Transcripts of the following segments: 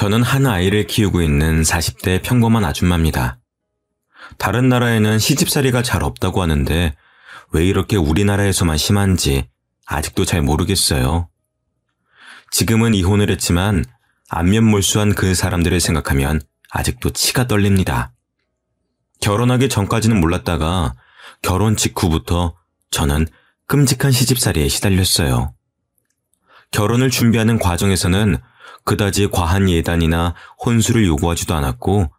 저는 한 아이를 키우고 있는 40대 평범한 아줌마입니다. 다른 나라에는 시집살이가 잘 없다고 하는데 왜 이렇게 우리나라에서만 심한지 아직도 잘 모르겠어요. 지금은 이혼을 했지만 안면몰수한 그 사람들을 생각하면 아직도 치가 떨립니다. 결혼하기 전까지는 몰랐다가 결혼 직후부터 저는 끔찍한 시집살이에 시달렸어요. 결혼을 준비하는 과정에서는 그다지 과한 예단이나 혼수를 요구하지도 않았고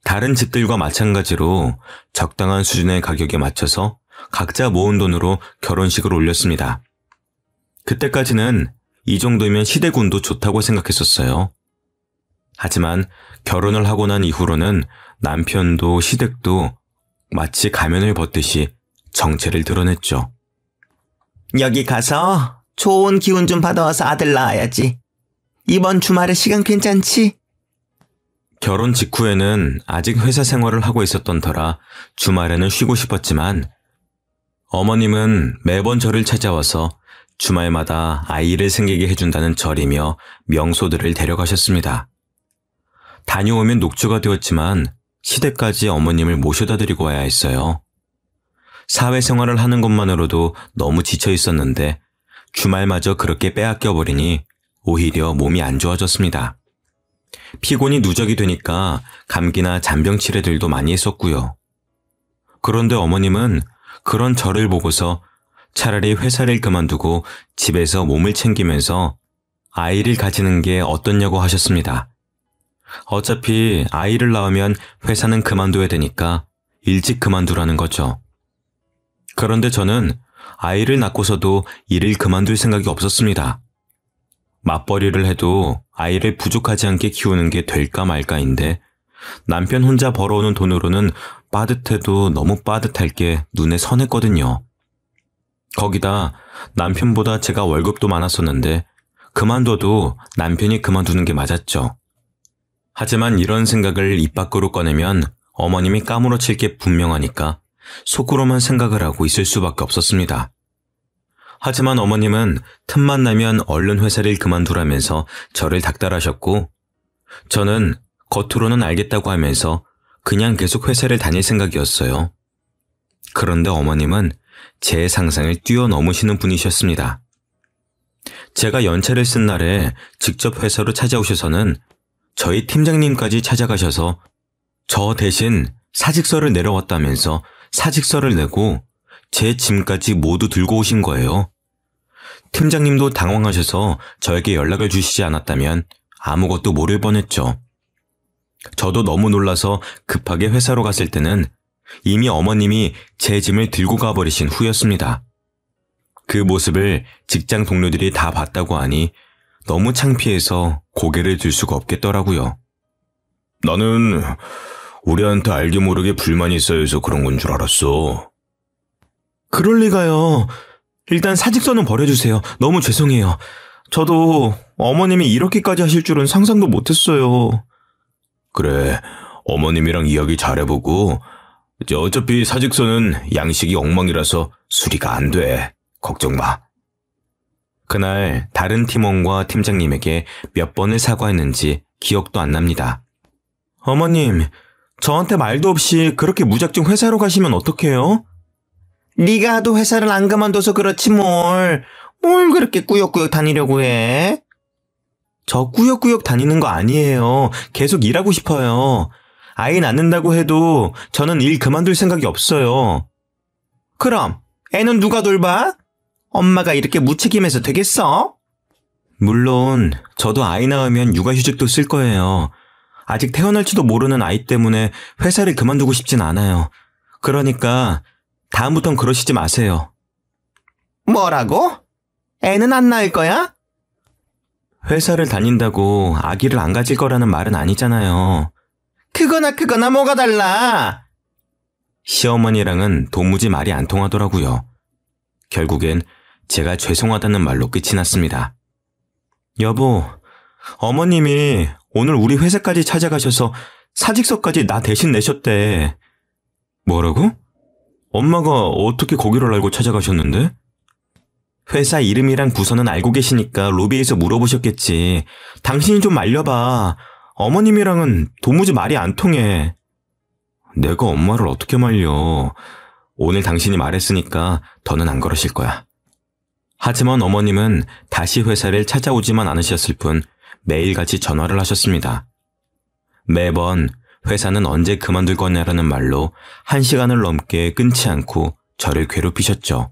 다른 집들과 마찬가지로 적당한 수준의 가격에 맞춰서 각자 모은 돈으로 결혼식을 올렸습니다. 그때까지는 이 정도면 시댁운도 좋다고 생각했었어요. 하지만 결혼을 하고 난 이후로는 남편도 시댁도 마치 가면을 벗듯이 정체를 드러냈죠. 여기 가서 좋은 기운 좀 받아와서 아들 낳아야지. 이번 주말에 시간 괜찮지? 결혼 직후에는 아직 회사 생활을 하고 있었던 터라 주말에는 쉬고 싶었지만 어머님은 매번 저를 찾아와서 주말마다 아이를 생기게 해준다는 절이며 명소들을 데려가셨습니다. 다녀오면 녹초가 되었지만 시댁까지 어머님을 모셔다 드리고 와야 했어요. 사회생활을 하는 것만으로도 너무 지쳐 있었는데 주말마저 그렇게 빼앗겨 버리니 오히려 몸이 안 좋아졌습니다. 피곤이 누적이 되니까 감기나 잔병 치레들도 많이 했었고요. 그런데 어머님은 그런 저를 보고서 차라리 회사를 그만두고 집에서 몸을 챙기면서 아이를 가지는 게 어떻냐고 하셨습니다. 어차피 아이를 낳으면 회사는 그만둬야 되니까 일찍 그만두라는 거죠. 그런데 저는 아이를 낳고서도 일을 그만둘 생각이 없었습니다. 맞벌이를 해도 아이를 부족하지 않게 키우는 게 될까 말까인데 남편 혼자 벌어오는 돈으로는 빠듯해도 너무 빠듯할 게 눈에 선했거든요. 거기다 남편보다 제가 월급도 많았었는데 그만둬도 남편이 그만두는 게 맞았죠. 하지만 이런 생각을 입 밖으로 꺼내면 어머님이 까무러칠 게 분명하니까 속으로만 생각을 하고 있을 수밖에 없었습니다. 하지만 어머님은 틈만 나면 얼른 회사를 그만두라면서 저를 닥달하셨고 저는 겉으로는 알겠다고 하면서 그냥 계속 회사를 다닐 생각이었어요. 그런데 어머님은 제 상상을 뛰어넘으시는 분이셨습니다. 제가 연차를 쓴 날에 직접 회사로 찾아오셔서는 저희 팀장님까지 찾아가셔서 저 대신 사직서를 내려왔다면서 사직서를 내고 제 짐까지 모두 들고 오신 거예요. 팀장님도 당황하셔서 저에게 연락을 주시지 않았다면 아무것도 모를 뻔했죠. 저도 너무 놀라서 급하게 회사로 갔을 때는 이미 어머님이 제 짐을 들고 가버리신 후였습니다. 그 모습을 직장 동료들이 다 봤다고 하니 너무 창피해서 고개를 들 수가 없겠더라고요. 나는 우리한테 알게 모르게 불만이 쌓여서 그런 건 줄 알았어. 그럴 리가요. 일단 사직서는 버려주세요. 너무 죄송해요. 저도 어머님이 이렇게까지 하실 줄은 상상도 못했어요. 그래, 어머님이랑 이야기 잘해보고 어차피 사직서는 양식이 엉망이라서 수리가 안 돼. 걱정 마. 그날 다른 팀원과 팀장님에게 몇 번을 사과했는지 기억도 안 납니다. 어머님, 저한테 말도 없이 그렇게 무작정 회사로 가시면 어떡해요? 네가 하도 회사를 안 그만둬서 그렇지 뭘 그렇게 꾸역꾸역 다니려고 해? 저 꾸역꾸역 다니는 거 아니에요. 계속 일하고 싶어요. 아이 낳는다고 해도 저는 일 그만둘 생각이 없어요. 그럼 애는 누가 돌봐? 엄마가 이렇게 무책임해서 되겠어? 물론 저도 아이 낳으면 육아휴직도 쓸 거예요. 아직 태어날지도 모르는 아이 때문에 회사를 그만두고 싶진 않아요. 그러니까 다음부턴 그러시지 마세요. 뭐라고? 애는 안 낳을 거야? 회사를 다닌다고 아기를 안 가질 거라는 말은 아니잖아요. 그거나 뭐가 달라? 시어머니랑은 도무지 말이 안 통하더라고요. 결국엔 제가 죄송하다는 말로 끝이 났습니다. 여보, 어머님이 오늘 우리 회사까지 찾아가셔서 사직서까지 나 대신 내셨대. 뭐라고? 엄마가 어떻게 거기를 알고 찾아가셨는데? 회사 이름이랑 부서는 알고 계시니까 로비에서 물어보셨겠지. 당신이 좀 말려봐. 어머님이랑은 도무지 말이 안 통해. 내가 엄마를 어떻게 말려. 오늘 당신이 말했으니까 더는 안 그러실 거야. 하지만 어머님은 다시 회사를 찾아오지만 않으셨을 뿐 매일같이 전화를 하셨습니다. 매번 회사는 언제 그만둘 거냐라는 말로 1시간을 넘게 끊지 않고 저를 괴롭히셨죠.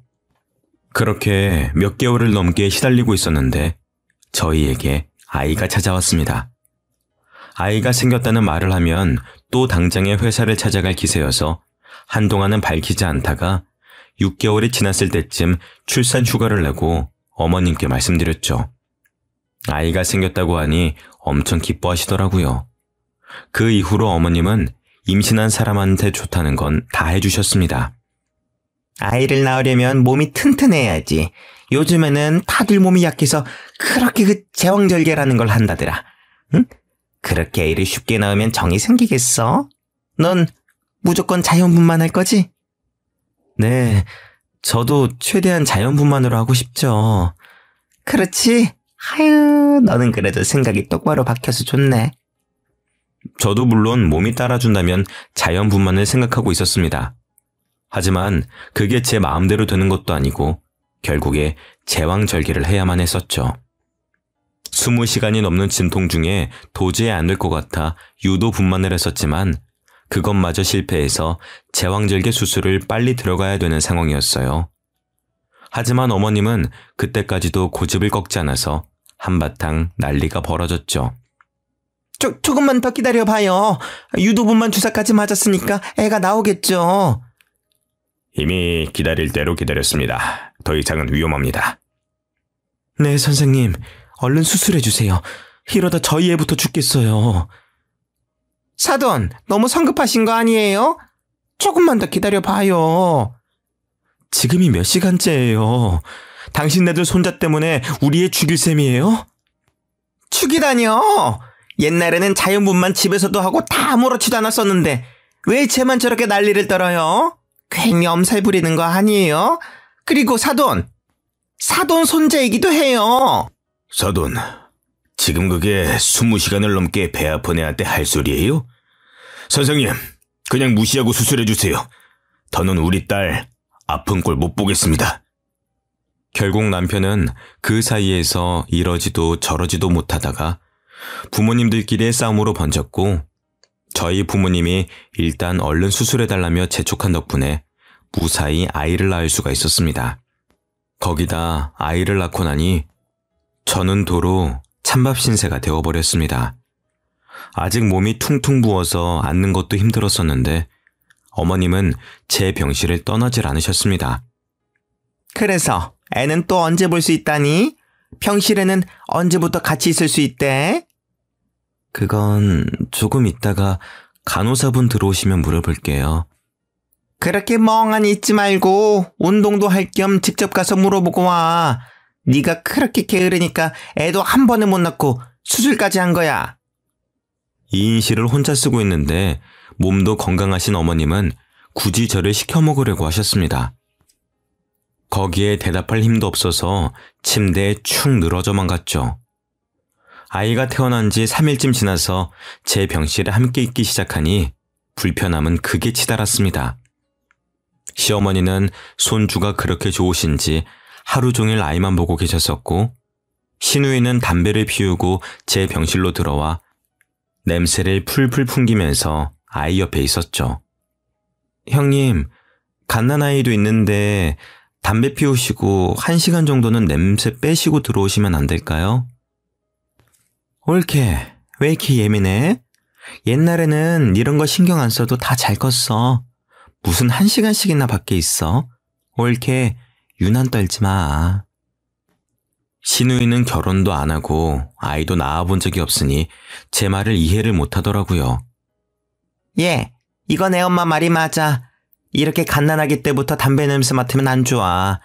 그렇게 몇 개월을 넘게 시달리고 있었는데 저희에게 아이가 찾아왔습니다. 아이가 생겼다는 말을 하면 또 당장에 회사를 찾아갈 기세여서 한동안은 밝히지 않다가 6개월이 지났을 때쯤 출산 휴가를 내고 어머님께 말씀드렸죠. 아이가 생겼다고 하니 엄청 기뻐하시더라고요. 그 이후로 어머님은 임신한 사람한테 좋다는 건 다 해주셨습니다. 아이를 낳으려면 몸이 튼튼해야지. 요즘에는 다들 몸이 약해서 그렇게 그 제왕절개라는 걸 한다더라. 응? 그렇게 애를 쉽게 낳으면 정이 생기겠어? 넌 무조건 자연분만 할 거지? 네, 저도 최대한 자연분만으로 하고 싶죠. 그렇지? 아유, 너는 그래도 생각이 똑바로 박혀서 좋네. 저도 물론 몸이 따라준다면 자연분만을 생각하고 있었습니다. 하지만 그게 제 마음대로 되는 것도 아니고 결국에 제왕절개를 해야만 했었죠. 20시간이 넘는 진통 중에 도저히 안 될 것 같아 유도 분만을 했었지만 그것마저 실패해서 제왕절개 수술을 빨리 들어가야 되는 상황이었어요. 하지만 어머님은 그때까지도 고집을 꺾지 않아서 한바탕 난리가 벌어졌죠. 조금만 더 기다려봐요. 유도분만 주사까지 맞았으니까 애가 나오겠죠. 이미 기다릴 대로 기다렸습니다. 더 이상은 위험합니다. 네, 선생님. 얼른 수술해주세요. 이러다 저희 애부터 죽겠어요. 사돈, 너무 성급하신 거 아니에요? 조금만 더 기다려봐요. 지금이 몇 시간째예요. 당신네들 손자 때문에 우리 애 죽일 셈이에요? 죽이다뇨. 옛날에는 자연분만 집에서도 하고 다 아무렇지도 않았었는데 왜 쟤만 저렇게 난리를 떨어요? 괜히 엄살 부리는 거 아니에요? 그리고 사돈 손자이기도 해요. 사돈, 지금 그게 20시간을 넘게 배 아픈 애한테 할 소리예요? 선생님, 그냥 무시하고 수술해주세요. 더는 우리 딸 아픈 꼴 못 보겠습니다. 결국 남편은 그 사이에서 이러지도 저러지도 못하다가 부모님들끼리의 싸움으로 번졌고 저희 부모님이 일단 얼른 수술해달라며 재촉한 덕분에 무사히 아이를 낳을 수가 있었습니다. 거기다 아이를 낳고 나니 저는 도로 찬밥 신세가 되어버렸습니다. 아직 몸이 퉁퉁 부어서 앉는 것도 힘들었었는데 어머님은 제 병실을 떠나질 않으셨습니다. 그래서 애는 또 언제 볼 수 있다니? 병실에는 언제부터 같이 있을 수 있대? 그건 조금 있다가 간호사분 들어오시면 물어볼게요. 그렇게 멍하니 있지 말고 운동도 할 겸 직접 가서 물어보고 와. 네가 그렇게 게으르니까 애도 한 번에 못 낳고 수술까지 한 거야. 2인실을 혼자 쓰고 있는데 몸도 건강하신 어머님은 굳이 저를 시켜 먹으려고 하셨습니다. 거기에 대답할 힘도 없어서 침대에 축 늘어져만 갔죠. 아이가 태어난 지 3일쯤 지나서 제 병실에 함께 있기 시작하니 불편함은 극에 치달았습니다. 시어머니는 손주가 그렇게 좋으신지 하루 종일 아이만 보고 계셨었고 시누이는 담배를 피우고 제 병실로 들어와 냄새를 풀풀 풍기면서 아이 옆에 있었죠. 형님, 갓난아이도 있는데 담배 피우시고 1시간 정도는 냄새 빼시고 들어오시면 안 될까요? 옳게, 왜 이렇게 예민해? 옛날에는 이런 거 신경 안 써도 다 잘 컸어. 무슨 1시간씩이나 밖에 있어? 옳게, 유난 떨지 마. 시누이는 결혼도 안 하고 아이도 낳아본 적이 없으니 제 말을 이해를 못 하더라고요. 예, 이거 내 엄마 말이 맞아. 이렇게 갓난아기 때부터 담배 냄새 맡으면 안 좋아.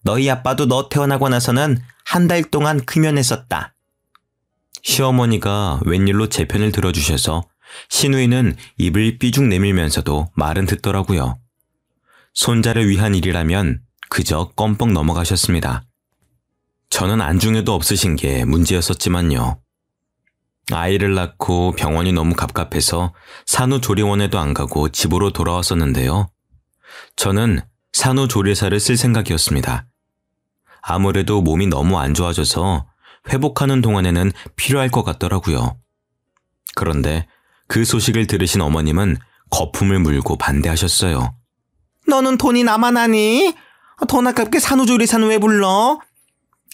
너희 아빠도 너 태어나고 나서는 한 달 동안 금연했었다. 시어머니가 웬일로 제 편을 들어주셔서 시누이는 입을 삐죽 내밀면서도 말은 듣더라고요. 손자를 위한 일이라면 그저 껌뻑 넘어가셨습니다. 저는 안중에도 없으신 게 문제였었지만요. 아이를 낳고 병원이 너무 갑갑해서 산후조리원에도 안 가고 집으로 돌아왔었는데요. 저는 산후조리사를 쓸 생각이었습니다. 아무래도 몸이 너무 안 좋아져서 회복하는 동안에는 필요할 것 같더라고요. 그런데 그 소식을 들으신 어머님은 거품을 물고 반대하셨어요. 너는 돈이 나만하니? 돈 아깝게 산후조리사는 왜 불러?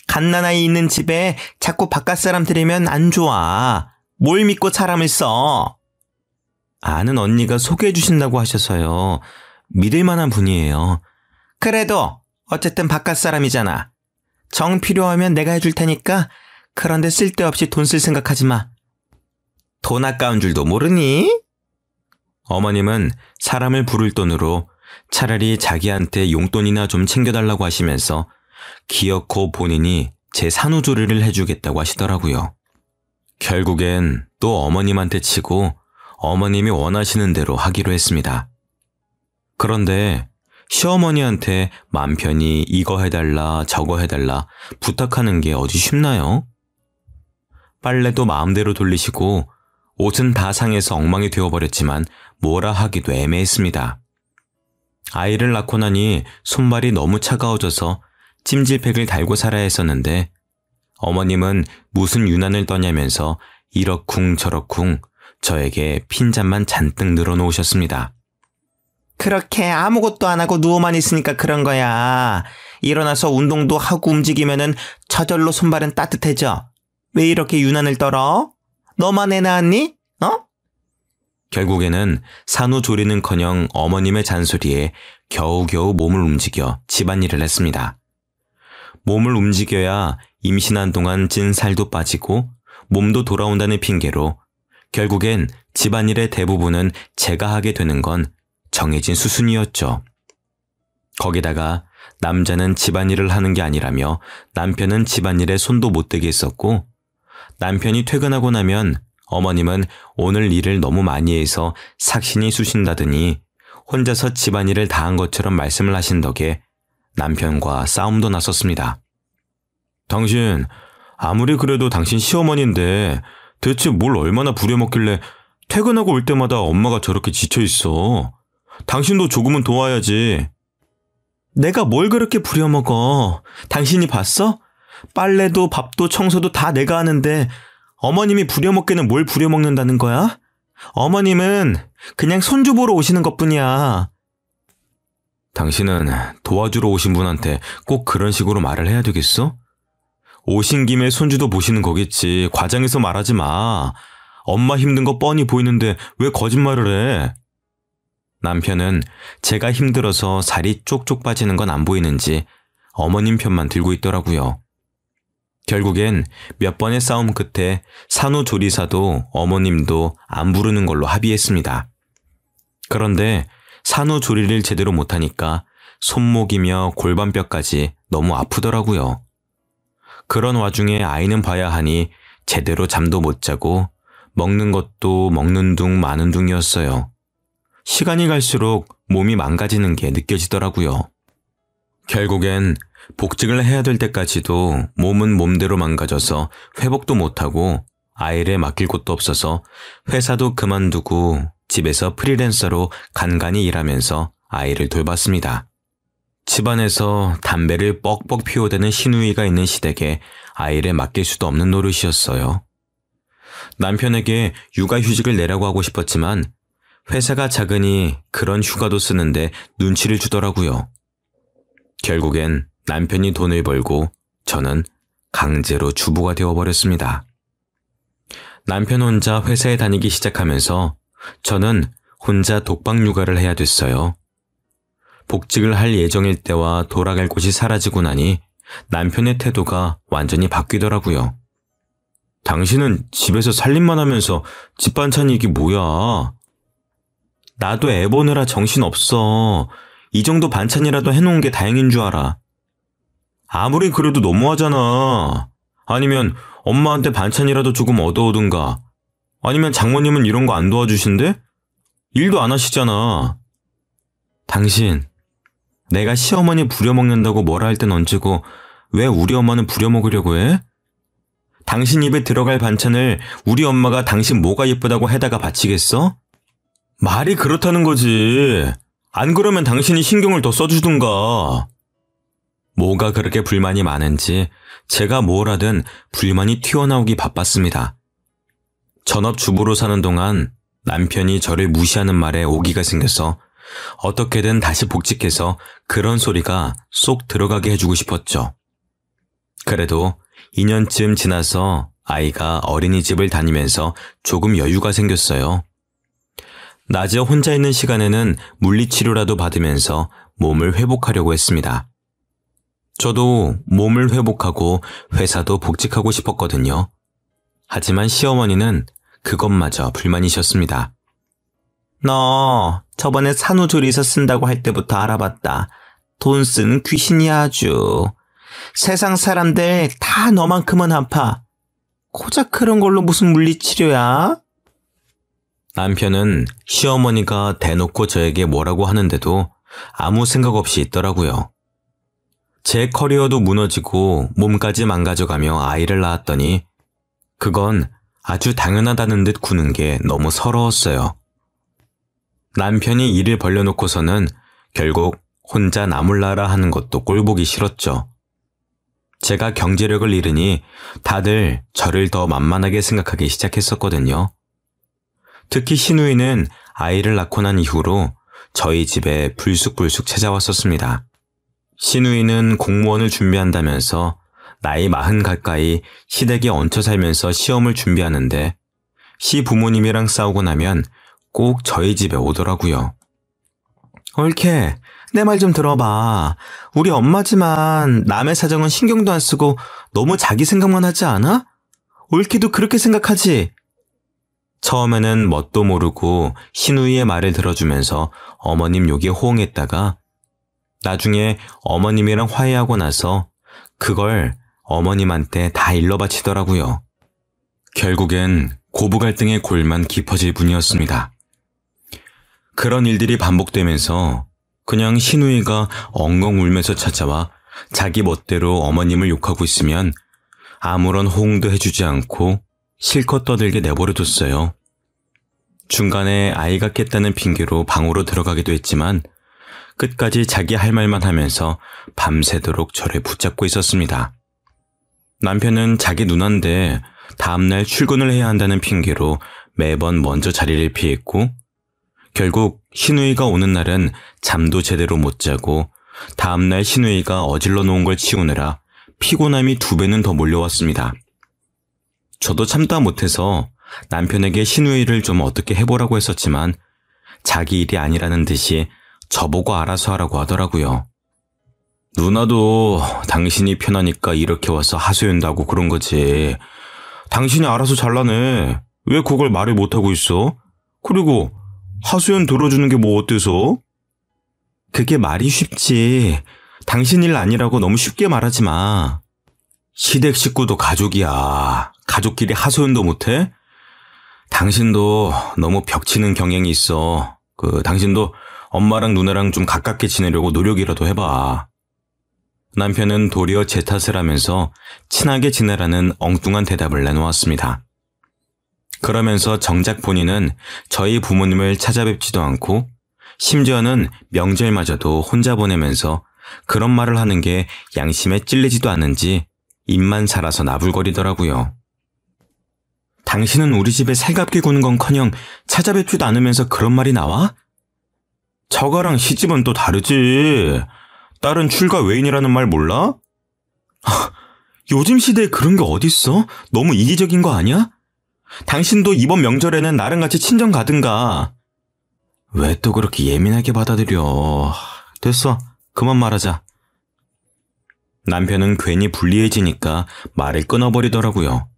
갓난아이 있는 집에 자꾸 바깥 사람 들이면 안 좋아. 뭘 믿고 사람을 써? 아는 언니가 소개해 주신다고 하셔서요. 믿을 만한 분이에요. 그래도 어쨌든 바깥 사람이잖아. 정 필요하면 내가 해줄 테니까 그런데 쓸데없이 돈 쓸 생각하지 마. 돈 아까운 줄도 모르니? 어머님은 사람을 부를 돈으로 차라리 자기한테 용돈이나 좀 챙겨달라고 하시면서 기어코 본인이 제 산후조리를 해주겠다고 하시더라고요. 결국엔 또 어머님한테 치고 어머님이 원하시는 대로 하기로 했습니다. 그런데 시어머니한테 맘 편히 이거 해달라 저거 해달라 부탁하는 게 어디 쉽나요? 빨래도 마음대로 돌리시고 옷은 다 상해서 엉망이 되어버렸지만 뭐라 하기도 애매했습니다. 아이를 낳고 나니 손발이 너무 차가워져서 찜질팩을 달고 살아야 했었는데 어머님은 무슨 유난을 떠냐면서 이러쿵 저러쿵 저에게 핀잔만 잔뜩 늘어놓으셨습니다. 그렇게 아무것도 안 하고 누워만 있으니까 그런 거야. 일어나서 운동도 하고 움직이면은 저절로 손발은 따뜻해져. 왜 이렇게 유난을 떨어? 너만 애 낳았니? 결국에는 산후조리는커녕 어머님의 잔소리에 겨우겨우 몸을 움직여 집안일을 했습니다. 몸을 움직여야 임신한 동안 찐 살도 빠지고 몸도 돌아온다는 핑계로 결국엔 집안일의 대부분은 제가 하게 되는 건 정해진 수순이었죠. 거기다가 남자는 집안일을 하는 게 아니라며 남편은 집안일에 손도 못 대게 했었고 남편이 퇴근하고 나면 어머님은 오늘 일을 너무 많이 해서 삭신이 쑤신다더니 혼자서 집안일을 다 한 것처럼 말씀을 하신 덕에 남편과 싸움도 났었습니다. 당신 아무리 그래도 당신 시어머니인데 대체 뭘 얼마나 부려먹길래 퇴근하고 올 때마다 엄마가 저렇게 지쳐있어. 당신도 조금은 도와야지. 내가 뭘 그렇게 부려먹어. 당신이 봤어? 빨래도 밥도 청소도 다 내가 하는데 어머님이 부려먹기는 뭘 부려먹는다는 거야? 어머님은 그냥 손주 보러 오시는 것뿐이야. 당신은 도와주러 오신 분한테 꼭 그런 식으로 말을 해야 되겠어? 오신 김에 손주도 보시는 거겠지. 과장해서 말하지 마. 엄마 힘든 거 뻔히 보이는데 왜 거짓말을 해? 남편은 제가 힘들어서 살이 쪽쪽 빠지는 건 안 보이는지 어머님 편만 들고 있더라고요. 결국엔 몇 번의 싸움 끝에 산후조리사도 어머님도 안 부르는 걸로 합의했습니다. 그런데 산후조리를 제대로 못하니까 손목이며 골반뼈까지 너무 아프더라고요. 그런 와중에 아이는 봐야 하니 제대로 잠도 못 자고 먹는 것도 먹는 둥 마는 둥이었어요. 시간이 갈수록 몸이 망가지는 게 느껴지더라고요. 결국엔 복직을 해야 될 때까지도 몸은 몸대로 망가져서 회복도 못하고 아이를 맡길 곳도 없어서 회사도 그만두고 집에서 프리랜서로 간간히 일하면서 아이를 돌봤습니다. 집안에서 담배를 뻑뻑 피워대는 시누이가 있는 시댁에 아이를 맡길 수도 없는 노릇이었어요. 남편에게 육아휴직을 내라고 하고 싶었지만 회사가 작으니 그런 휴가도 쓰는데 눈치를 주더라고요. 결국엔 남편이 돈을 벌고 저는 강제로 주부가 되어버렸습니다. 남편 혼자 회사에 다니기 시작하면서 저는 혼자 독박 육아를 해야 됐어요. 복직을 할 예정일 때와 돌아갈 곳이 사라지고 나니 남편의 태도가 완전히 바뀌더라고요. 당신은 집에서 살림만 하면서 집 반찬이 이게 뭐야? 나도 애 보느라 정신없어. 이 정도 반찬이라도 해놓은 게 다행인 줄 알아. 아무리 그래도 너무하잖아. 아니면 엄마한테 반찬이라도 조금 얻어오든가. 아니면 장모님은 이런 거 안 도와주신대? 일도 안 하시잖아. 당신, 내가 시어머니 부려먹는다고 뭐라 할 땐 얹고 왜 우리 엄마는 부려먹으려고 해? 당신 입에 들어갈 반찬을 우리 엄마가 당신 뭐가 예쁘다고 해다가 바치겠어? 말이 그렇다는 거지. 안 그러면 당신이 신경을 더 써주든가. 뭐가 그렇게 불만이 많은지 제가 뭘 하든 불만이 튀어나오기 바빴습니다. 전업주부로 사는 동안 남편이 저를 무시하는 말에 오기가 생겨서 어떻게든 다시 복직해서 그런 소리가 쏙 들어가게 해주고 싶었죠. 그래도 2년쯤 지나서 아이가 어린이집을 다니면서 조금 여유가 생겼어요. 낮에 혼자 있는 시간에는 물리치료라도 받으면서 몸을 회복하려고 했습니다. 저도 몸을 회복하고 회사도 복직하고 싶었거든요. 하지만 시어머니는 그것마저 불만이셨습니다. 너 저번에 산후조리사 쓴다고 할 때부터 알아봤다. 돈 쓴 귀신이야 아주. 세상 사람들 다 너만큼은 아파. 고작 그런 걸로 무슨 물리치료야? 남편은 시어머니가 대놓고 저에게 뭐라고 하는데도 아무 생각 없이 있더라고요. 제 커리어도 무너지고 몸까지 망가져가며 아이를 낳았더니 그건 아주 당연하다는 듯 구는 게 너무 서러웠어요. 남편이 일을 벌려놓고서는 결국 혼자 나몰라라 하는 것도 꼴보기 싫었죠. 제가 경제력을 잃으니 다들 저를 더 만만하게 생각하기 시작했었거든요. 특히 시누이는 아이를 낳고 난 이후로 저희 집에 불쑥불쑥 찾아왔었습니다. 시누이는 공무원을 준비한다면서 나이 40 가까이 시댁에 얹혀 살면서 시험을 준비하는데 시부모님이랑 싸우고 나면 꼭 저희 집에 오더라고요. 옳게 내 말 좀 들어봐. 우리 엄마지만 남의 사정은 신경도 안 쓰고 너무 자기 생각만 하지 않아? 옳게도 그렇게 생각하지? 처음에는 뭣도 모르고 시누이의 말을 들어주면서 어머님 욕에 호응했다가 나중에 어머님이랑 화해하고 나서 그걸 어머님한테 다 일러바치더라고요. 결국엔 고부 갈등의 골만 깊어질 뿐이었습니다. 그런 일들이 반복되면서 그냥 시누이가 엉엉 울면서 찾아와 자기 멋대로 어머님을 욕하고 있으면 아무런 호응도 해주지 않고 실컷 떠들게 내버려뒀어요. 중간에 아이가 깼다는 핑계로 방으로 들어가기도 했지만 끝까지 자기 할 말만 하면서 밤새도록 저를 붙잡고 있었습니다. 남편은 자기 누나인데 다음날 출근을 해야 한다는 핑계로 매번 먼저 자리를 피했고 결국 시누이가 오는 날은 잠도 제대로 못 자고 다음날 시누이가 어질러 놓은 걸 치우느라 피곤함이 2배는 더 몰려왔습니다. 저도 참다 못해서 남편에게 시누이를 좀 어떻게 해보라고 했었지만 자기 일이 아니라는 듯이 저보고 알아서 하라고 하더라고요. 누나도 당신이 편하니까 이렇게 와서 하소연도 하고 그런 거지. 당신이 알아서 잘라내. 왜 그걸 말을 못하고 있어? 그리고 하소연 들어주는 게 뭐 어때서? 그게 말이 쉽지. 당신 일 아니라고 너무 쉽게 말하지 마. 시댁 식구도 가족이야. 가족끼리 하소연도 못해? 당신도 너무 벽치는 경향이 있어. 당신도 엄마랑 누나랑 좀 가깝게 지내려고 노력이라도 해봐. 남편은 도리어 제 탓을 하면서 친하게 지내라는 엉뚱한 대답을 내놓았습니다. 그러면서 정작 본인은 저희 부모님을 찾아뵙지도 않고 심지어는 명절마저도 혼자 보내면서 그런 말을 하는 게 양심에 찔리지도 않은지 입만 살아서 나불거리더라고요. 당신은 우리 집에 살갑게 구는 건커녕 찾아뵙지도 않으면서 그런 말이 나와? 저거랑 시집은 또 다르지. 딸은 출가 외인이라는 말 몰라? 요즘 시대에 그런 게 어딨어? 너무 이기적인 거 아니야? 당신도 이번 명절에는 나랑 같이 친정 가든가. 왜 또 그렇게 예민하게 받아들여. 됐어. 그만 말하자. 남편은 괜히 불리해지니까 말을 끊어버리더라고요.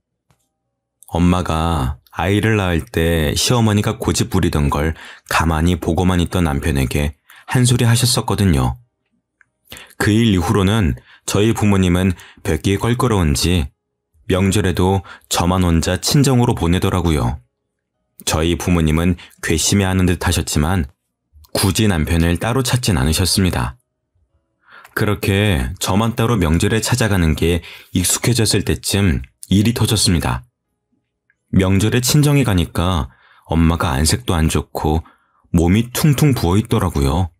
엄마가 아이를 낳을 때 시어머니가 고집 부리던 걸 가만히 보고만 있던 남편에게 한 소리 하셨었거든요. 그 일 이후로는 저희 부모님은 뵙기 껄끄러운지 명절에도 저만 혼자 친정으로 보내더라고요. 저희 부모님은 괘씸해하는 듯 하셨지만 굳이 남편을 따로 찾진 않으셨습니다. 그렇게 저만 따로 명절에 찾아가는 게 익숙해졌을 때쯤 일이 터졌습니다. 명절에 친정에 가니까 엄마가 안색도 안 좋고 몸이 퉁퉁 부어있더라고요.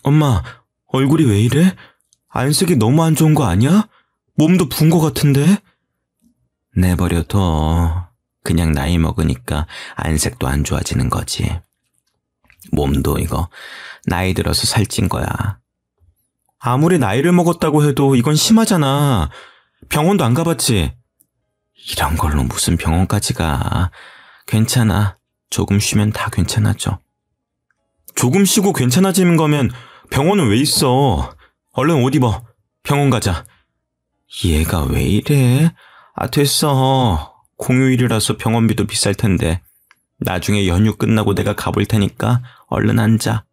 엄마, 얼굴이 왜 이래? 안색이 너무 안 좋은 거 아니야? 몸도 부은 거 같은데? 내버려둬. 그냥 나이 먹으니까 안색도 안 좋아지는 거지. 몸도 이거 나이 들어서 살찐 거야. 아무리 나이를 먹었다고 해도 이건 심하잖아. 병원도 안 가봤지? 이런 걸로 무슨 병원까지 가. 괜찮아. 조금 쉬면 다 괜찮아져. 조금 쉬고 괜찮아지는 거면 병원은 왜 있어? 얼른 옷 입어. 병원 가자. 얘가 왜 이래? 아, 됐어. 공휴일이라서 병원비도 비쌀 텐데. 나중에 연휴 끝나고 내가 가볼 테니까 얼른 앉아.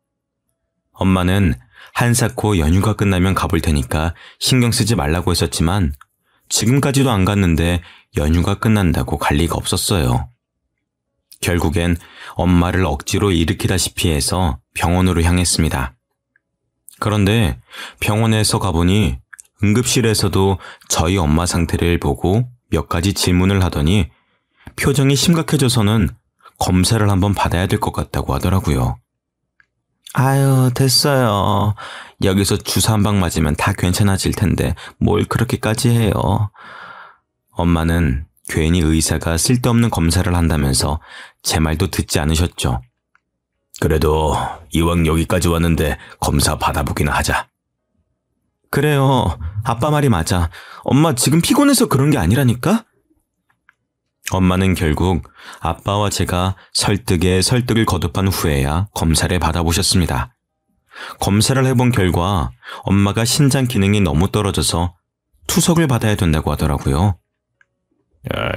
엄마는 한사코 연휴가 끝나면 가볼 테니까 신경 쓰지 말라고 했었지만 지금까지도 안 갔는데 연휴가 끝난다고 갈 리가 없었어요. 결국엔 엄마를 억지로 일으키다시피 해서 병원으로 향했습니다. 그런데 병원에서 가보니 응급실에서도 저희 엄마 상태를 보고 몇 가지 질문을 하더니 표정이 심각해져서는 검사를 한번 받아야 될 것 같다고 하더라고요. 아유, 됐어요. 여기서 주사 한 방 맞으면 다 괜찮아질 텐데 뭘 그렇게까지 해요. 엄마는 괜히 의사가 쓸데없는 검사를 한다면서 제 말도 듣지 않으셨죠. 그래도 이왕 여기까지 왔는데 검사 받아보기나 하자. 그래요. 아빠 말이 맞아. 엄마 지금 피곤해서 그런 게 아니라니까? 엄마는 결국 아빠와 제가 설득에 설득을 거듭한 후에야 검사를 받아보셨습니다. 검사를 해본 결과 엄마가 신장 기능이 너무 떨어져서 투석을 받아야 된다고 하더라고요.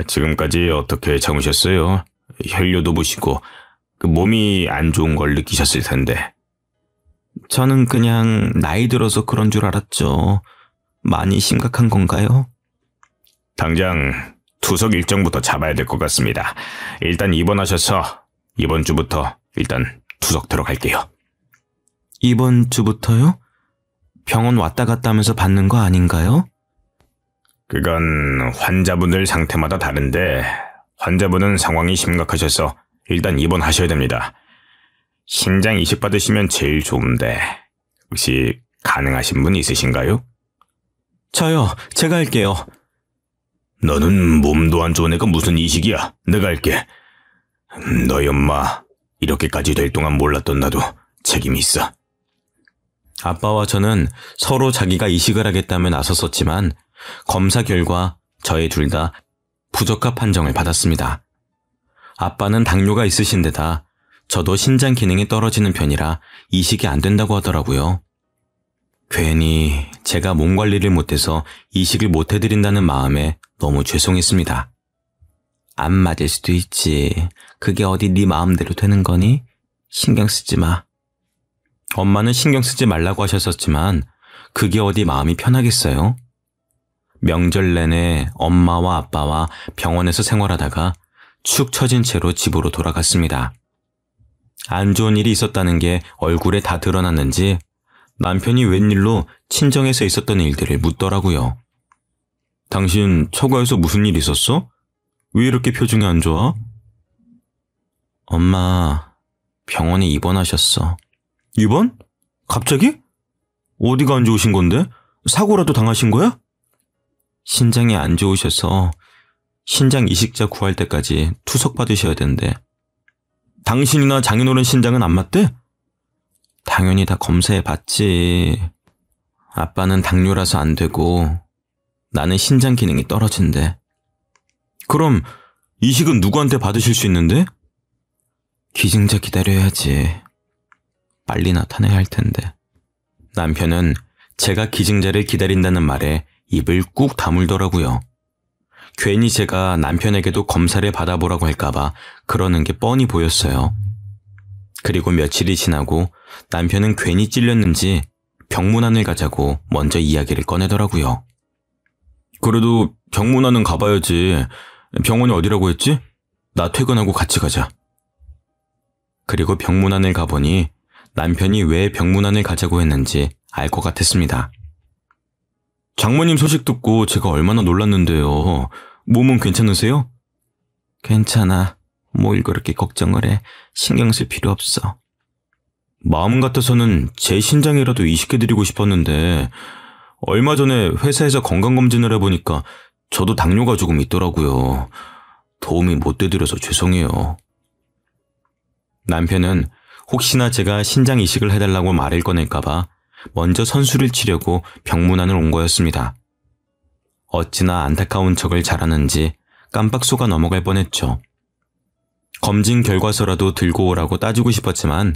지금까지 어떻게 참으셨어요? 혈뇨도 보시고 몸이 안 좋은 걸 느끼셨을 텐데. 저는 그냥 나이 들어서 그런 줄 알았죠. 많이 심각한 건가요? 당장 투석 일정부터 잡아야 될 것 같습니다. 일단 입원하셔서 이번 주부터 일단 투석 들어갈게요. 이번 주부터요? 병원 왔다 갔다 하면서 받는 거 아닌가요? 그건 환자분들 상태마다 다른데 환자분은 상황이 심각하셔서 일단 입원하셔야 됩니다. 신장 이식 받으시면 제일 좋은데 혹시 가능하신 분 있으신가요? 저요. 제가 할게요. 너는 몸도 안 좋은 애가 무슨 이식이야. 내가 할게. 너희 엄마 이렇게까지 될 동안 몰랐던 나도 책임이 있어. 아빠와 저는 서로 자기가 이식을 하겠다며 나섰었지만 검사 결과 저희 둘 다 부적합 판정을 받았습니다. 아빠는 당뇨가 있으신 데다 저도 신장 기능이 떨어지는 편이라 이식이 안 된다고 하더라고요. 괜히 제가 몸 관리를 못해서 이식을 못 해드린다는 마음에 너무 죄송했습니다. 안 맞을 수도 있지. 그게 어디 네 마음대로 되는 거니? 신경 쓰지 마. 엄마는 신경 쓰지 말라고 하셨었지만 그게 어디 마음이 편하겠어요? 명절 내내 엄마와 아빠와 병원에서 생활하다가 축 처진 채로 집으로 돌아갔습니다. 안 좋은 일이 있었다는 게 얼굴에 다 드러났는지 남편이 웬일로 친정에서 있었던 일들을 묻더라고요. 당신 처가에서 무슨 일 있었어? 왜 이렇게 표정이 안 좋아? 엄마, 병원에 입원하셨어. 입원? 갑자기? 어디가 안 좋으신 건데? 사고라도 당하신 거야? 신장이 안 좋으셔서 신장 이식자 구할 때까지 투석 받으셔야 된대. 당신이나 장인어른 신장은 안 맞대? 당연히 다 검사해 봤지. 아빠는 당뇨라서 안 되고 나는 신장 기능이 떨어진대. 그럼 이식은 누구한테 받으실 수 있는데? 기증자 기다려야지. 빨리 나타나야 할 텐데. 남편은 제가 기증자를 기다린다는 말에 입을 꾹 다물더라고요. 괜히 제가 남편에게도 검사를 받아보라고 할까봐 그러는 게 뻔히 보였어요. 그리고 며칠이 지나고 남편은 괜히 찔렸는지 병문안을 가자고 먼저 이야기를 꺼내더라고요. 그래도 병문안은 가봐야지. 병원이 어디라고 했지? 나 퇴근하고 같이 가자. 그리고 병문안을 가보니 남편이 왜 병문안을 가자고 했는지 알 것 같았습니다. 장모님 소식 듣고 제가 얼마나 놀랐는데요. 몸은 괜찮으세요? 괜찮아. 뭘 그렇게 걱정을 해. 신경 쓸 필요 없어. 마음 같아서는 제 신장이라도 이식해드리고 싶었는데 얼마 전에 회사에서 건강검진을 해보니까 저도 당뇨가 조금 있더라고요. 도움이 못 돼드려서 죄송해요. 남편은 혹시나 제가 신장 이식을 해달라고 말을 꺼낼까봐 먼저 선수를 치려고 병문안을 온 거였습니다. 어찌나 안타까운 척을 잘하는지 깜빡 속아 넘어갈 뻔했죠. 검진 결과서라도 들고 오라고 따지고 싶었지만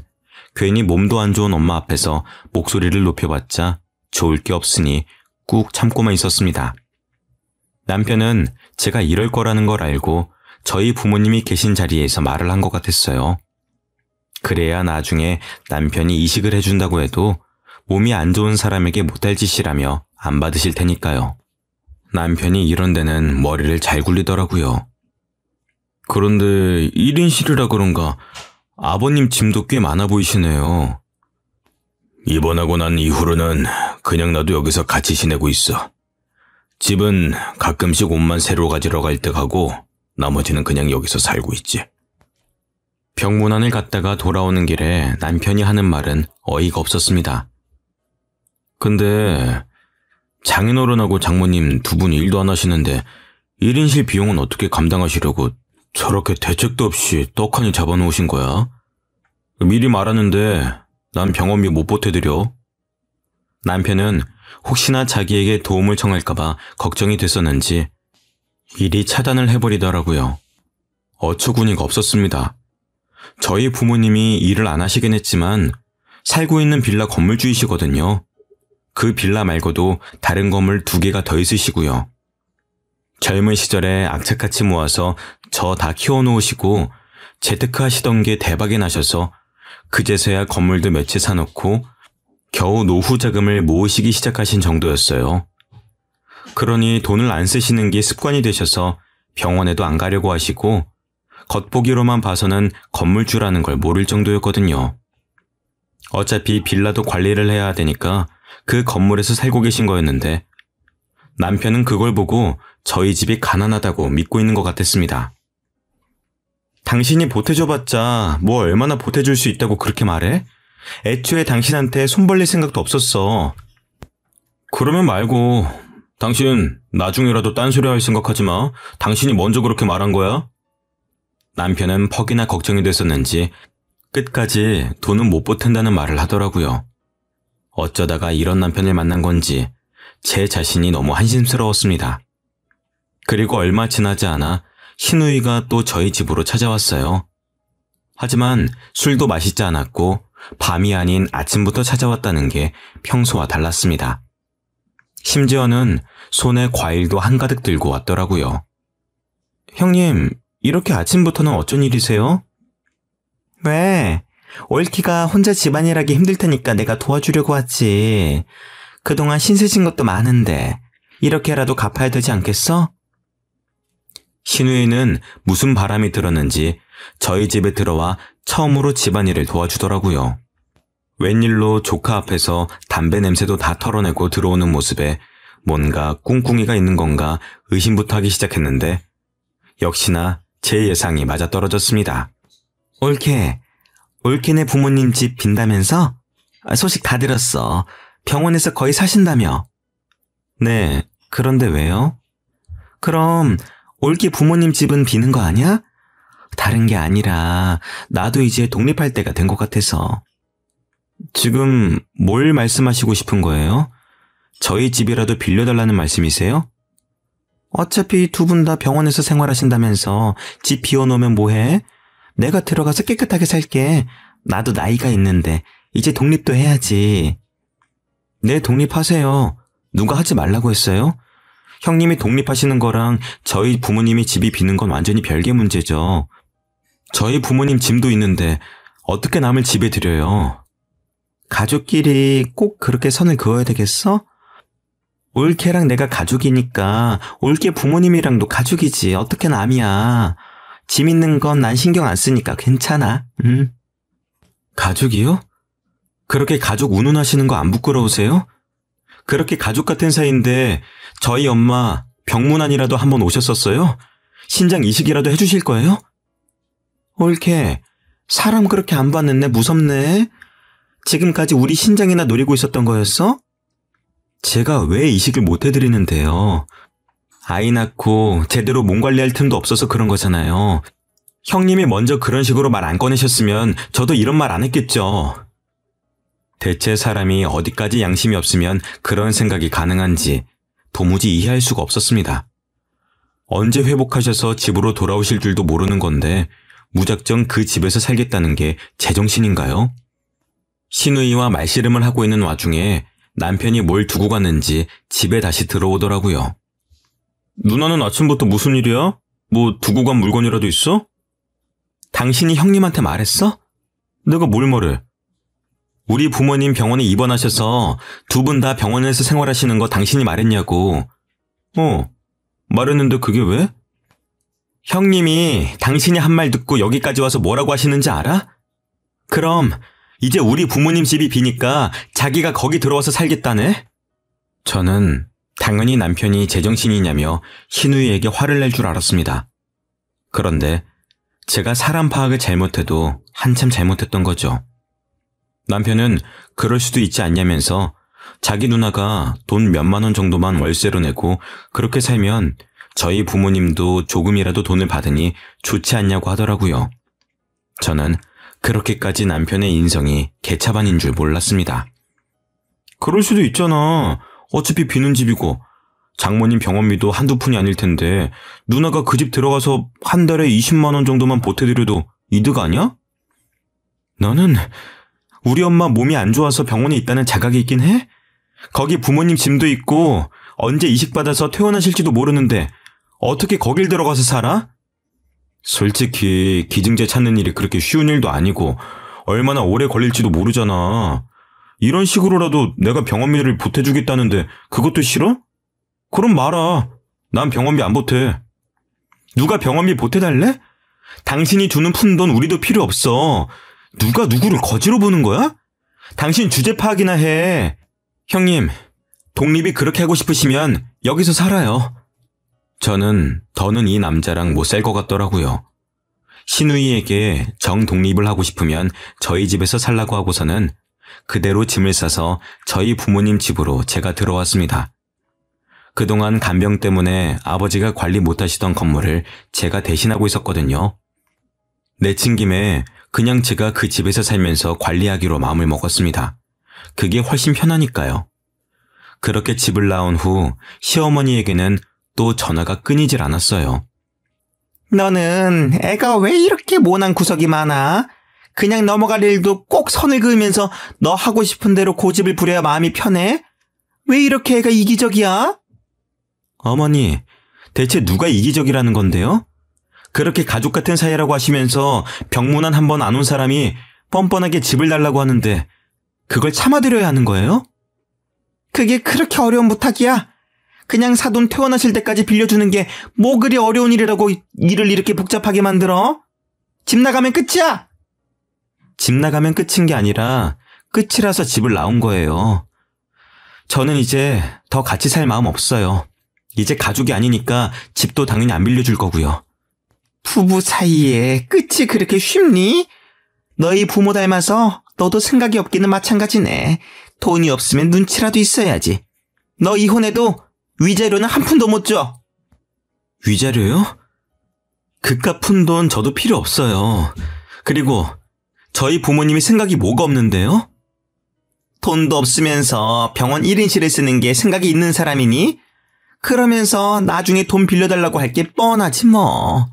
괜히 몸도 안 좋은 엄마 앞에서 목소리를 높여봤자 좋을 게 없으니 꾹 참고만 있었습니다. 남편은 제가 이럴 거라는 걸 알고 저희 부모님이 계신 자리에서 말을 한 것 같았어요. 그래야 나중에 남편이 이식을 해준다고 해도 몸이 안 좋은 사람에게 못할 짓이라며 안 받으실 테니까요. 남편이 이런 데는 머리를 잘 굴리더라고요. 그런데 1인실이라 그런가 아버님 짐도 꽤 많아 보이시네요. 입원하고 난 이후로는 그냥 나도 여기서 같이 지내고 있어. 집은 가끔씩 옷만 새로 가지러 갈 때 가고 나머지는 그냥 여기서 살고 있지. 병문안을 갔다가 돌아오는 길에 남편이 하는 말은 어이가 없었습니다. 근데 장인어른하고 장모님 두 분 일도 안 하시는데 1인실 비용은 어떻게 감당하시려고 저렇게 대책도 없이 떡하니 잡아놓으신 거야? 미리 말하는데 난 병원비 못 보태드려. 남편은 혹시나 자기에게 도움을 청할까봐 걱정이 됐었는지 이리 차단을 해버리더라고요. 어처구니가 없었습니다. 저희 부모님이 일을 안 하시긴 했지만 살고 있는 빌라 건물주이시거든요. 그 빌라 말고도 다른 건물 2개가 더 있으시고요. 젊은 시절에 악착같이 모아서 저 다 키워놓으시고 재테크 하시던 게 대박이 나셔서 그제서야 건물도 몇 채 사놓고 겨우 노후 자금을 모으시기 시작하신 정도였어요. 그러니 돈을 안 쓰시는 게 습관이 되셔서 병원에도 안 가려고 하시고 겉보기로만 봐서는 건물주라는 걸 모를 정도였거든요. 어차피 빌라도 관리를 해야 되니까 그 건물에서 살고 계신 거였는데 남편은 그걸 보고 저희 집이 가난하다고 믿고 있는 것 같았습니다. 당신이 보태줘봤자 뭐 얼마나 보태줄 수 있다고 그렇게 말해? 애초에 당신한테 손 벌릴 생각도 없었어. 그러면 말고 당신 나중에라도 딴소리 할 생각하지 마. 당신이 먼저 그렇게 말한 거야? 남편은 퍽이나 걱정이 됐었는지 끝까지 돈은 못 보탠다는 말을 하더라고요. 어쩌다가 이런 남편을 만난 건지 제 자신이 너무 한심스러웠습니다. 그리고 얼마 지나지 않아 신우이가 또 저희 집으로 찾아왔어요. 하지만 술도 마시지 않았고 밤이 아닌 아침부터 찾아왔다는 게 평소와 달랐습니다. 심지어는 손에 과일도 한가득 들고 왔더라고요. 형님, 이렇게 아침부터는 어쩐 일이세요? 왜? 올키가 혼자 집안일하기 힘들 테니까 내가 도와주려고 왔지. 그동안 신세진 것도 많은데 이렇게라도 갚아야 되지 않겠어? 신우이는 무슨 바람이 들었는지 저희 집에 들어와 처음으로 집안일을 도와주더라고요. 웬일로 조카 앞에서 담배 냄새도 다 털어내고 들어오는 모습에 뭔가 꿍꿍이가 있는 건가 의심부터 하기 시작했는데 역시나 제 예상이 맞아떨어졌습니다. 올케네 부모님 집 빈다면서? 소식 다 들었어. 병원에서 거의 사신다며. 네, 그런데 왜요? 그럼 올케 부모님 집은 비는 거 아니야? 다른 게 아니라 나도 이제 독립할 때가 된 것 같아서. 지금 뭘 말씀하시고 싶은 거예요? 저희 집이라도 빌려달라는 말씀이세요? 어차피 두 분 다 병원에서 생활하신다면서 집 비워놓으면 뭐해? 내가 들어가서 깨끗하게 살게. 나도 나이가 있는데 이제 독립도 해야지. 네, 독립하세요. 누가 하지 말라고 했어요? 형님이 독립하시는 거랑 저희 부모님이 집이 비는 건 완전히 별개 문제죠. 저희 부모님 짐도 있는데 어떻게 남을 집에 들여요? 가족끼리 꼭 그렇게 선을 그어야 되겠어? 올케랑 내가 가족이니까 올케 부모님이랑도 가족이지. 어떻게 남이야. 짐 있는 건 난 신경 안 쓰니까 괜찮아. 가족이요? 그렇게 가족 운운하시는 거 안 부끄러우세요? 그렇게 가족 같은 사이인데 저희 엄마 병문안이라도 한번 오셨었어요? 신장 이식이라도 해주실 거예요? 옳게 사람 그렇게 안 봤는데 무섭네. 지금까지 우리 신장이나 노리고 있었던 거였어? 제가 왜 이식을 못 해드리는데요. 아이 낳고 제대로 몸 관리할 틈도 없어서 그런 거잖아요. 형님이 먼저 그런 식으로 말 안 꺼내셨으면 저도 이런 말 안 했겠죠. 대체 사람이 어디까지 양심이 없으면 그런 생각이 가능한지 도무지 이해할 수가 없었습니다. 언제 회복하셔서 집으로 돌아오실 줄도 모르는 건데 무작정 그 집에서 살겠다는 게 제정신인가요? 시누이와 말씨름을 하고 있는 와중에 남편이 뭘 두고 갔는지 집에 다시 들어오더라고요. 누나는 아침부터 무슨 일이야? 뭐 두고 간 물건이라도 있어? 당신이 형님한테 말했어? 내가 뭘 말해? 우리 부모님 병원에 입원하셔서 두 분 다 병원에서 생활하시는 거 당신이 말했냐고. 말했는데 그게 왜? 형님이 당신이 한 말 듣고 여기까지 와서 뭐라고 하시는지 알아? 그럼 이제 우리 부모님 집이 비니까 자기가 거기 들어와서 살겠다네? 저는 당연히 남편이 제정신이냐며 신우이에게 화를 낼 줄 알았습니다. 그런데 제가 사람 파악을 잘못해도 한참 잘못했던 거죠. 남편은 그럴 수도 있지 않냐면서 자기 누나가 돈 몇만 원 정도만 월세로 내고 그렇게 살면 저희 부모님도 조금이라도 돈을 받으니 좋지 않냐고 하더라고요. 저는 그렇게까지 남편의 인성이 개차반인 줄 몰랐습니다. 그럴 수도 있잖아. 어차피 비는 집이고 장모님 병원비도 한두 푼이 아닐 텐데 누나가 그 집 들어가서 한 달에 20만 원 정도만 보태드려도 이득 아니야? 너는 우리 엄마 몸이 안 좋아서 병원에 있다는 자각이 있긴 해? 거기 부모님 짐도 있고 언제 이식받아서 퇴원하실지도 모르는데 어떻게 거길 들어가서 살아? 솔직히 기증제 찾는 일이 그렇게 쉬운 일도 아니고 얼마나 오래 걸릴지도 모르잖아. 이런 식으로라도 내가 병원비를 보태주겠다는데 그것도 싫어? 그럼 말아. 난 병원비 안 보태. 누가 병원비 보태달래? 당신이 주는 푼돈 우리도 필요 없어. 누가 누구를 거지로 보는 거야? 당신 주제 파악이나 해. 형님, 독립이 그렇게 하고 싶으시면 여기서 살아요. 저는 더는 이 남자랑 못 살 것 같더라고요. 신우이에게 정독립을 하고 싶으면 저희 집에서 살라고 하고서는 그대로 짐을 싸서 저희 부모님 집으로 제가 들어왔습니다. 그동안 간병 때문에 아버지가 관리 못하시던 건물을 제가 대신하고 있었거든요. 내친 김에 그냥 제가 그 집에서 살면서 관리하기로 마음을 먹었습니다. 그게 훨씬 편하니까요. 그렇게 집을 나온 후 시어머니에게는 또 전화가 끊이질 않았어요. 너는 애가 왜 이렇게 모난 구석이 많아? 그냥 넘어갈 일도 꼭 선을 그으면서 너 하고 싶은 대로 고집을 부려야 마음이 편해? 왜 이렇게 애가 이기적이야? 어머니, 대체 누가 이기적이라는 건데요? 그렇게 가족 같은 사이라고 하시면서 병문안 한 번 안 온 사람이 뻔뻔하게 집을 달라고 하는데 그걸 참아드려야 하는 거예요? 그게 그렇게 어려운 부탁이야? 그냥 사돈 퇴원하실 때까지 빌려주는 게 뭐 그리 어려운 일이라고 일을 이렇게 복잡하게 만들어? 집 나가면 끝이야! 집 나가면 끝인 게 아니라 끝이라서 집을 나온 거예요. 저는 이제 더 같이 살 마음 없어요. 이제 가족이 아니니까 집도 당연히 안 빌려줄 거고요. 부부 사이에 끝이 그렇게 쉽니? 너희 부모 닮아서 너도 생각이 없기는 마찬가지네. 돈이 없으면 눈치라도 있어야지. 너 이혼해도 위자료는 한 푼도 못 줘. 위자료요? 그깟 푼돈 저도 필요 없어요. 그리고 저희 부모님이 생각이 뭐가 없는데요? 돈도 없으면서 병원 1인실을 쓰는 게 생각이 있는 사람이니? 그러면서 나중에 돈 빌려달라고 할 게 뻔하지 뭐.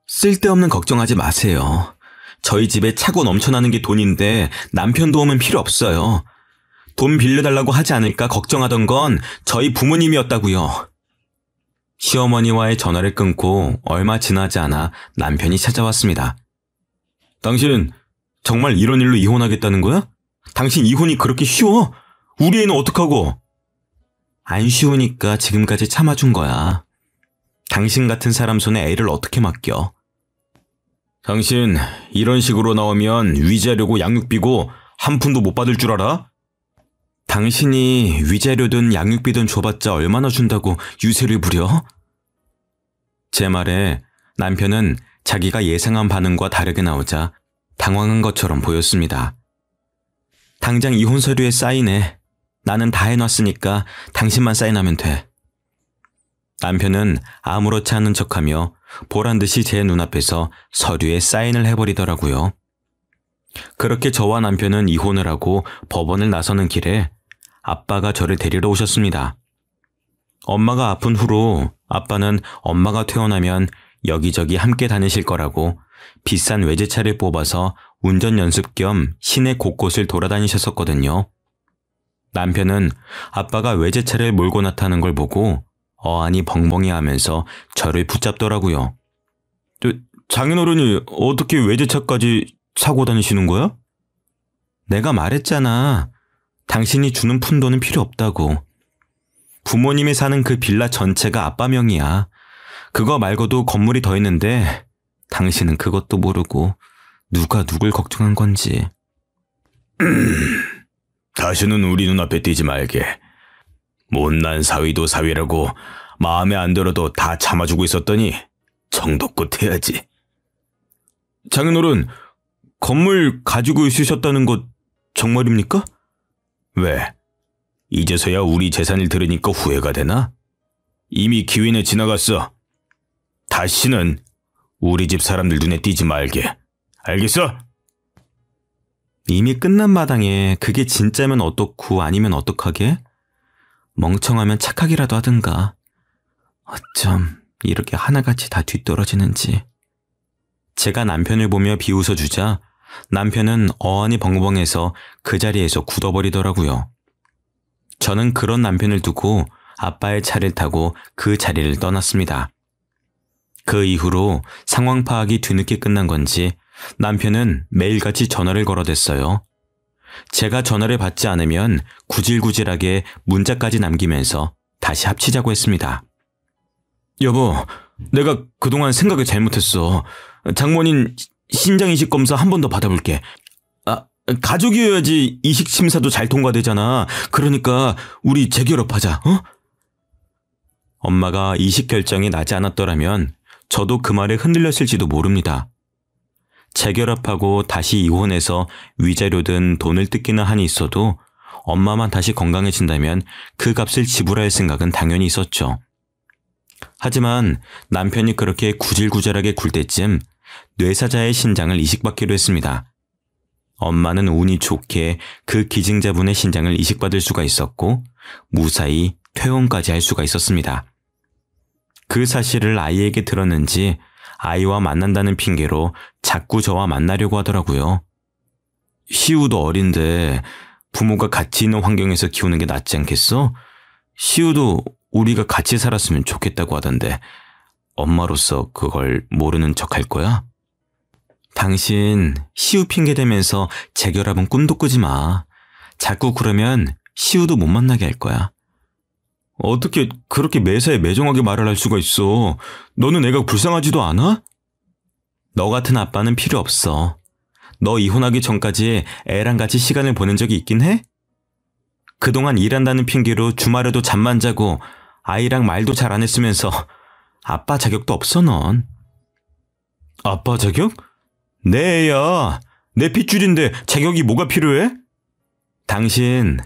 쓸데없는 걱정하지 마세요. 저희 집에 차고 넘쳐나는 게 돈인데 남편 도움은 필요 없어요. 돈 빌려달라고 하지 않을까 걱정하던 건 저희 부모님이었다고요. 시어머니와의 전화를 끊고 얼마 지나지 않아 남편이 찾아왔습니다. 당신 정말 이런 일로 이혼하겠다는 거야? 당신 이혼이 그렇게 쉬워? 우리 애는 어떡하고? 안 쉬우니까 지금까지 참아준 거야. 당신 같은 사람 손에 애를 어떻게 맡겨? 당신 이런 식으로 나오면 위자료고 양육비고 한 푼도 못 받을 줄 알아? 당신이 위자료든 양육비든 줘봤자 얼마나 준다고 유세를 부려? 제 말에 남편은 자기가 예상한 반응과 다르게 나오자 당황한 것처럼 보였습니다. 당장 이혼 서류에 사인해. 나는 다 해놨으니까 당신만 사인하면 돼. 남편은 아무렇지 않은 척하며 보란듯이 제 눈앞에서 서류에 사인을 해버리더라고요. 그렇게 저와 남편은 이혼을 하고 법원을 나서는 길에 아빠가 저를 데리러 오셨습니다. 엄마가 아픈 후로 아빠는 엄마가 퇴원하면 여기저기 함께 다니실 거라고 비싼 외제차를 뽑아서 운전 연습 겸 시내 곳곳을 돌아다니셨었거든요. 남편은 아빠가 외제차를 몰고 나타나는 걸 보고 어안이 벙벙해 하면서 저를 붙잡더라고요. 장인어른이 어떻게 외제차까지 사고 다니시는 거야? 내가 말했잖아. 당신이 주는 푼돈은 필요 없다고. 부모님이 사는 그 빌라 전체가 아빠 명이야. 그거 말고도 건물이 더 있는데 당신은 그것도 모르고 누가 누굴 걱정한 건지. 다시는 우리 눈앞에 띄지 말게. 못난 사위도 사위라고 마음에 안 들어도 다 참아주고 있었더니 정도껏 해야지. 장인어른, 건물 가지고 있으셨다는 것 정말입니까? 왜? 이제서야 우리 재산을 들으니까 후회가 되나? 이미 기회는 지나갔어. 다시는 우리 집 사람들 눈에 띄지 말게. 알겠어? 이미 끝난 마당에 그게 진짜면 어떻고 아니면 어떡하게? 멍청하면 착하기라도 하든가. 어쩜 이렇게 하나같이 다 뒤떨어지는지. 제가 남편을 보며 비웃어주자 남편은 어안이 벙벙해서 그 자리에서 굳어버리더라고요. 저는 그런 남편을 두고 아빠의 차를 타고 그 자리를 떠났습니다. 그 이후로 상황 파악이 뒤늦게 끝난 건지 남편은 매일같이 전화를 걸어댔어요. 제가 전화를 받지 않으면 구질구질하게 문자까지 남기면서 다시 합치자고 했습니다. 여보, 내가 그동안 생각을 잘못했어. 장모님 신장이식 검사 한 번 더 받아볼게. 가족이어야지 이식 심사도 잘 통과되잖아. 그러니까 우리 재결합하자, 어? 엄마가 이식 결정이 나지 않았더라면 저도 그 말에 흔들렸을지도 모릅니다. 재결합하고 다시 이혼해서 위자료든 돈을 뜯기는 한이 있어도 엄마만 다시 건강해진다면 그 값을 지불할 생각은 당연히 있었죠. 하지만 남편이 그렇게 구질구질하게 굴 때쯤 뇌사자의 신장을 이식받기로 했습니다. 엄마는 운이 좋게 그 기증자분의 신장을 이식받을 수가 있었고 무사히 퇴원까지 할 수가 있었습니다. 그 사실을 아이에게 들었는지 아이와 만난다는 핑계로 자꾸 저와 만나려고 하더라고요. 시우도 어린데 부모가 같이 있는 환경에서 키우는 게 낫지 않겠어? 시우도 우리가 같이 살았으면 좋겠다고 하던데 엄마로서 그걸 모르는 척 할 거야? 당신 시우 핑계 대면서 재결합은 꿈도 꾸지 마. 자꾸 그러면 시우도 못 만나게 할 거야. 어떻게 그렇게 매사에 매정하게 말을 할 수가 있어? 너는 애가 불쌍하지도 않아? 너 같은 아빠는 필요 없어. 너 이혼하기 전까지 애랑 같이 시간을 보낸 적이 있긴 해? 그동안 일한다는 핑계로 주말에도 잠만 자고 아이랑 말도 잘 안 했으면서 아빠 자격도 없어 넌. 아빠 자격? 내 애야. 내 핏줄인데 자격이 뭐가 필요해? 당신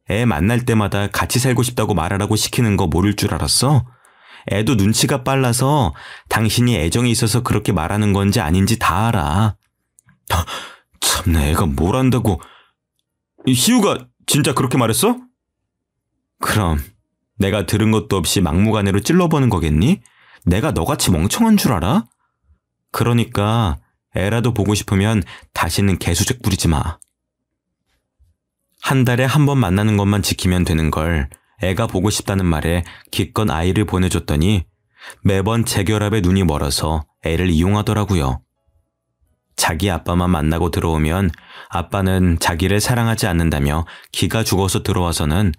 애 만날 때마다 같이 살고 싶다고 말하라고 시키는 거 모를 줄 알았어? 애도 눈치가 빨라서 당신이 애정이 있어서 그렇게 말하는 건지 아닌지 다 알아. 참내 애가 뭘 안다고. 시우가 진짜 그렇게 말했어? 그럼 내가 들은 것도 없이 막무가내로 찔러보는 거겠니? 내가 너같이 멍청한 줄 알아? 그러니까 애라도 보고 싶으면 다시는 개수작 부리지 마. 한 달에 한 번 만나는 것만 지키면 되는 걸 애가 보고 싶다는 말에 기껏 아이를 보내줬더니 매번 재결합에 눈이 멀어서 애를 이용하더라고요. 자기 아빠만 만나고 들어오면 아빠는 자기를 사랑하지 않는다며 기가 죽어서 들어와서는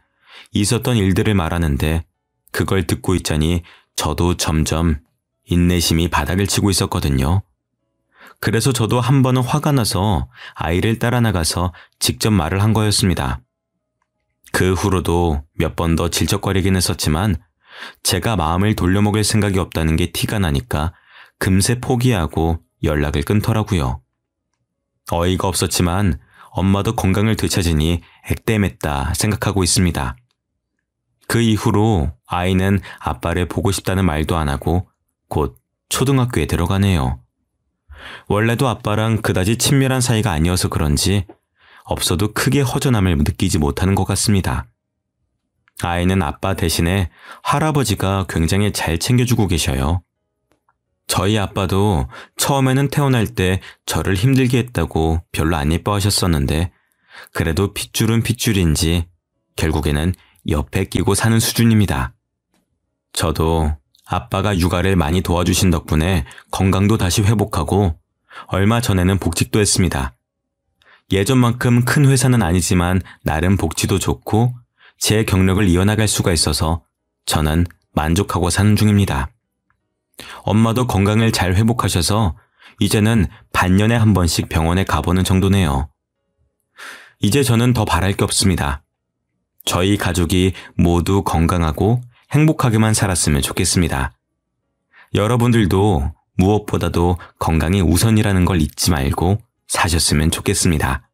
있었던 일들을 말하는데 그걸 듣고 있자니 저도 점점 인내심이 바닥을 치고 있었거든요. 그래서 저도 한 번은 화가 나서 아이를 따라 나가서 직접 말을 한 거였습니다. 그 후로도 몇 번 더 질척거리긴 했었지만 제가 마음을 돌려먹을 생각이 없다는 게 티가 나니까 금세 포기하고 연락을 끊더라고요. 어이가 없었지만 엄마도 건강을 되찾으니 액땜했다 생각하고 있습니다. 그 이후로 아이는 아빠를 보고 싶다는 말도 안 하고 곧 초등학교에 들어가네요. 원래도 아빠랑 그다지 친밀한 사이가 아니어서 그런지 없어도 크게 허전함을 느끼지 못하는 것 같습니다. 아이는 아빠 대신에 할아버지가 굉장히 잘 챙겨주고 계셔요. 저희 아빠도 처음에는 태어날 때 저를 힘들게 했다고 별로 안 예뻐하셨었는데 그래도 핏줄은 핏줄인지 결국에는 옆에 끼고 사는 수준입니다. 저도 아빠가 육아를 많이 도와주신 덕분에 건강도 다시 회복하고 얼마 전에는 복직도 했습니다. 예전만큼 큰 회사는 아니지만 나름 복지도 좋고 제 경력을 이어나갈 수가 있어서 저는 만족하고 사는 중입니다. 엄마도 건강을 잘 회복하셔서 이제는 반년에 한 번씩 병원에 가보는 정도네요. 이제 저는 더 바랄 게 없습니다. 저희 가족이 모두 건강하고 행복하게만 살았으면 좋겠습니다. 여러분들도 무엇보다도 건강이 우선이라는 걸 잊지 말고 사셨으면 좋겠습니다.